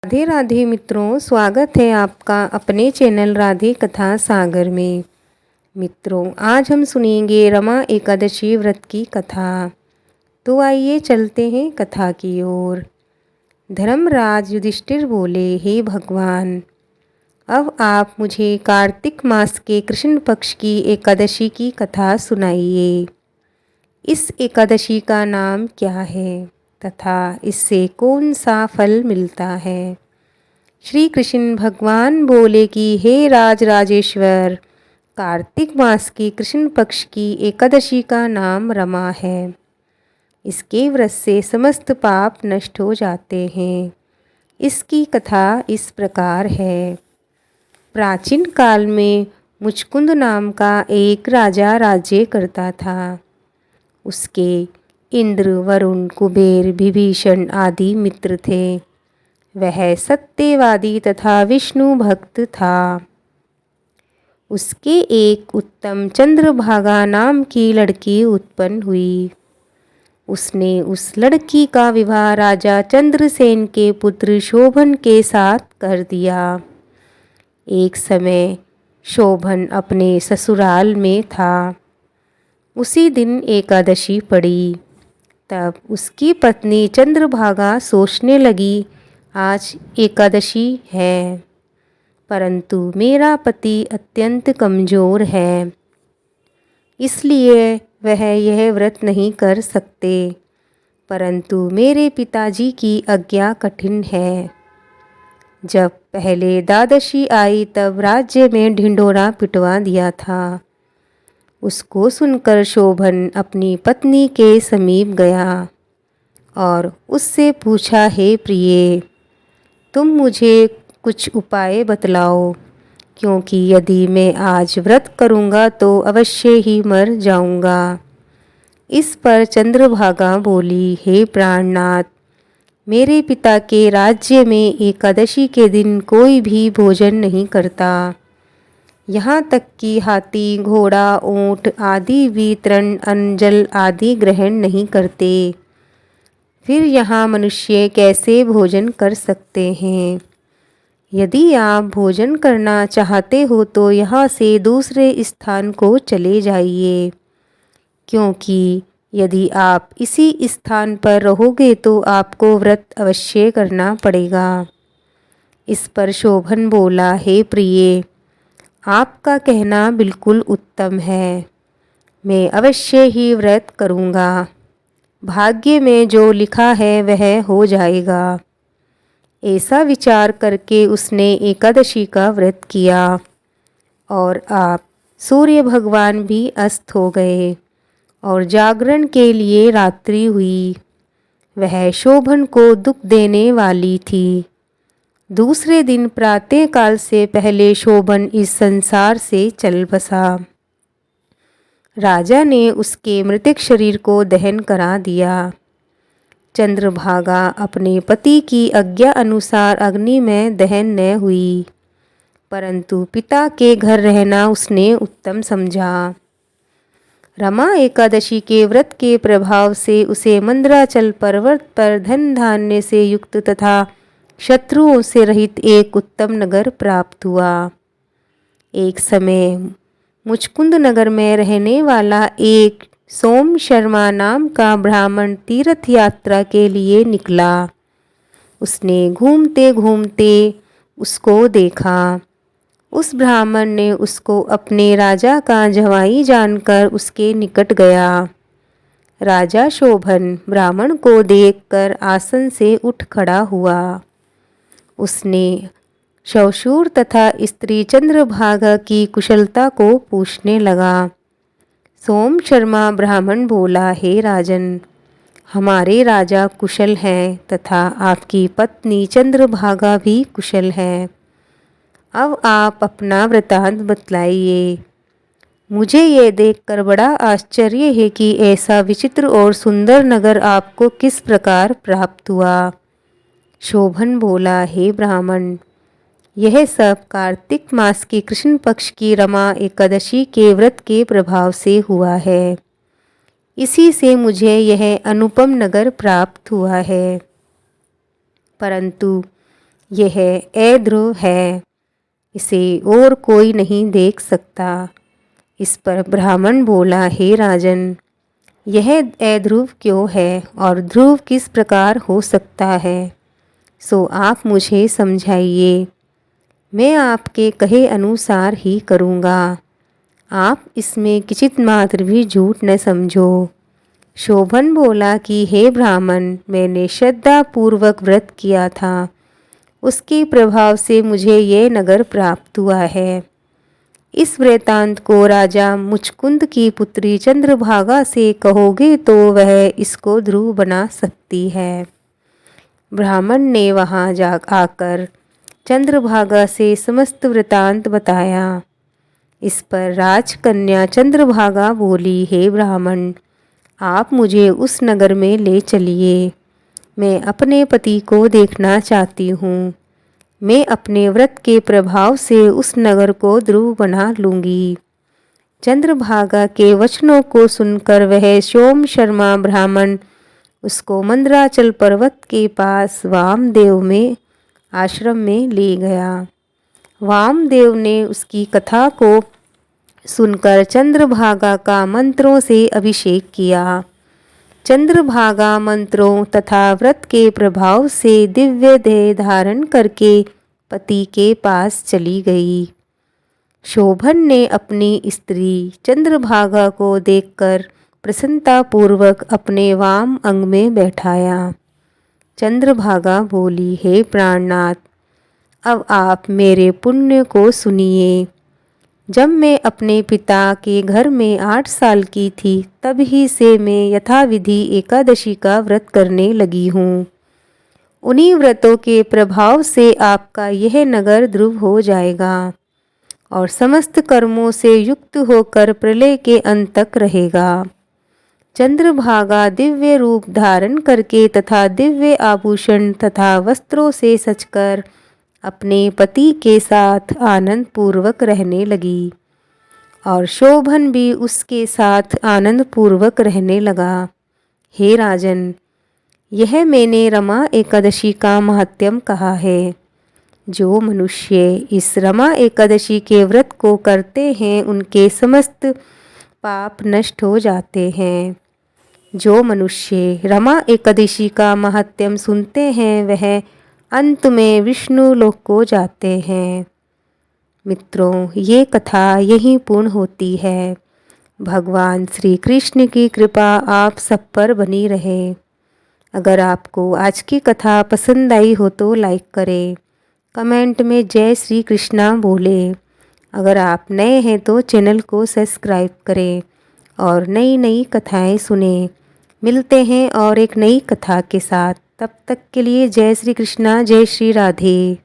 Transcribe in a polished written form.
राधे राधे मित्रों, स्वागत है आपका अपने चैनल राधे कथा सागर में। मित्रों, आज हम सुनेंगे रमा एकादशी व्रत की कथा। तो आइए चलते हैं कथा की ओर। धर्मराज युधिष्ठिर बोले, हे भगवान, अब आप मुझे कार्तिक मास के कृष्ण पक्ष की एकादशी की कथा सुनाइए। इस एकादशी का नाम क्या है तथा इससे कौन सा फल मिलता है? श्री कृष्ण भगवान बोले कि हे राजेश्वर, कार्तिक मास की कृष्ण पक्ष की एकादशी का नाम रमा है। इसके व्रत से समस्त पाप नष्ट हो जाते हैं। इसकी कथा इस प्रकार है। प्राचीन काल में मुचकुंद नाम का एक राजा राज्य करता था। उसके इंद्र, वरुण, कुबेर, विभीषण आदि मित्र थे। वह सत्यवादी तथा विष्णु भक्त था। उसके एक उत्तम चंद्रभागा नाम की लड़की उत्पन्न हुई। उसने उस लड़की का विवाह राजा चंद्रसेन के पुत्र शोभन के साथ कर दिया। एक समय शोभन अपने ससुराल में था। उसी दिन एकादशी पड़ी। तब उसकी पत्नी चंद्रभागा सोचने लगी, आज एकादशी है, परंतु मेरा पति अत्यंत कमज़ोर है, इसलिए वह यह व्रत नहीं कर सकते। परंतु मेरे पिताजी की आज्ञा कठिन है। जब पहले द्वादशी आई तब राज्य में ढिंढोरा पिटवा दिया था। उसको सुनकर शोभन अपनी पत्नी के समीप गया और उससे पूछा, हे प्रिय, तुम मुझे कुछ उपाय बतलाओ, क्योंकि यदि मैं आज व्रत करूँगा तो अवश्य ही मर जाऊँगा। इस पर चंद्रभागा बोली, हे प्राणनाथ, मेरे पिता के राज्य में एकादशी के दिन कोई भी भोजन नहीं करता। यहाँ तक कि हाथी, घोड़ा, ऊँट आदि भी तृण, अन्न, जल आदि ग्रहण नहीं करते। फिर यहाँ मनुष्य कैसे भोजन कर सकते हैं? यदि आप भोजन करना चाहते हो तो यहाँ से दूसरे स्थान को चले जाइए, क्योंकि यदि आप इसी स्थान पर रहोगे तो आपको व्रत अवश्य करना पड़ेगा। इस पर शोभन बोला, हे प्रिय, आपका कहना बिल्कुल उत्तम है। मैं अवश्य ही व्रत करूँगा। भाग्य में जो लिखा है वह हो जाएगा। ऐसा विचार करके उसने एकादशी का व्रत किया और आप सूर्य भगवान भी अस्त हो गए और जागरण के लिए रात्रि हुई। वह शोभन को दुख देने वाली थी। दूसरे दिन प्रातःकाल से पहले शोभन इस संसार से चल बसा। राजा ने उसके मृतक शरीर को दहन करा दिया। चंद्रभागा अपने पति की आज्ञा अनुसार अग्नि में दहन न हुई, परंतु पिता के घर रहना उसने उत्तम समझा। रमा एकादशी के व्रत के प्रभाव से उसे मंदराचल पर्वत पर धन धान्य से युक्त तथा शत्रुओं से रहित एक उत्तम नगर प्राप्त हुआ। एक समय मुचकुंद नगर में रहने वाला एक सोम शर्मा नाम का ब्राह्मण तीर्थ यात्रा के लिए निकला। उसने घूमते घूमते उसको देखा। उस ब्राह्मण ने उसको अपने राजा का जवाई जानकर उसके निकट गया। राजा शोभन ब्राह्मण को देखकर आसन से उठ खड़ा हुआ। उसने शवशूर तथा स्त्री चंद्रभागा की कुशलता को पूछने लगा। सोम शर्मा ब्राह्मण बोला, हे राजन, हमारे राजा कुशल हैं तथा आपकी पत्नी चंद्रभागा भी कुशल है। अब आप अपना वृतांत बतलाइए। मुझे ये देखकर बड़ा आश्चर्य है कि ऐसा विचित्र और सुंदर नगर आपको किस प्रकार प्राप्त हुआ। शोभन बोला, हे ब्राह्मण, यह सब कार्तिक मास की कृष्ण पक्ष की रमा एकादशी के व्रत के प्रभाव से हुआ है। इसी से मुझे यह अनुपम नगर प्राप्त हुआ है। परंतु यह अध्रुव है, इसे और कोई नहीं देख सकता। इस पर ब्राह्मण बोला, हे राजन, यह अध्रुव क्यों है और ध्रुव किस प्रकार हो सकता है, सो आप मुझे समझाइए। मैं आपके कहे अनुसार ही करूँगा। आप इसमें किंचित मात्र भी झूठ न समझो। शोभन बोला कि हे ब्राह्मण, मैंने श्रद्धापूर्वक व्रत किया था, उसके प्रभाव से मुझे ये नगर प्राप्त हुआ है। इस वृतांत को राजा मुचकुंद की पुत्री चंद्रभागा से कहोगे तो वह इसको ध्रुव बना सकती है। ब्राह्मण ने वहाँ जा आकर चंद्रभागा से समस्त वृतांत बताया। इस पर राजकन्या चंद्रभागा बोली, हे ब्राह्मण, आप मुझे उस नगर में ले चलिए। मैं अपने पति को देखना चाहती हूँ। मैं अपने व्रत के प्रभाव से उस नगर को ध्रुव बना लूँगी। चंद्रभागा के वचनों को सुनकर वह सोम शर्मा ब्राह्मण उसको मंदराचल पर्वत के पास वामदेव में आश्रम में ले गया। वामदेव ने उसकी कथा को सुनकर चंद्रभागा का मंत्रों से अभिषेक किया। चंद्रभागा मंत्रों तथा व्रत के प्रभाव से दिव्य देह धारण करके पति के पास चली गई। शोभन ने अपनी स्त्री चंद्रभागा को देखकर प्रसन्नतापूर्वक अपने वाम अंग में बैठाया। चंद्रभागा बोली, हे प्राणनाथ, अब आप मेरे पुण्य को सुनिए। जब मैं अपने पिता के घर में 8 साल की थी, तभी से मैं यथाविधि एकादशी का व्रत करने लगी हूँ। उन्हीं व्रतों के प्रभाव से आपका यह नगर ध्रुव हो जाएगा और समस्त कर्मों से युक्त होकर प्रलय के अंत तक रहेगा। चंद्रभागा दिव्य रूप धारण करके तथा दिव्य आभूषण तथा वस्त्रों से सजकर अपने पति के साथ आनंद पूर्वक रहने लगी और शोभन भी उसके साथ आनंद पूर्वक रहने लगा। हे राजन, यह मैंने रमा एकादशी का महात्म्य कहा है। जो मनुष्य इस रमा एकादशी के व्रत को करते हैं, उनके समस्त पाप नष्ट हो जाते हैं। जो मनुष्य रमा एकादशी का महात्म्य सुनते हैं, वह अंत में विष्णु लोक को जाते हैं। मित्रों, ये कथा यहीं पूर्ण होती है। भगवान श्री कृष्ण की कृपा आप सब पर बनी रहे। अगर आपको आज की कथा पसंद आई हो तो लाइक करें, कमेंट में जय श्री कृष्णा बोलें। अगर आप नए हैं तो चैनल को सब्सक्राइब करें और नई नई कथाएं सुनें। मिलते हैं और एक नई कथा के साथ। तब तक के लिए जय श्री कृष्णा, जय श्री राधे।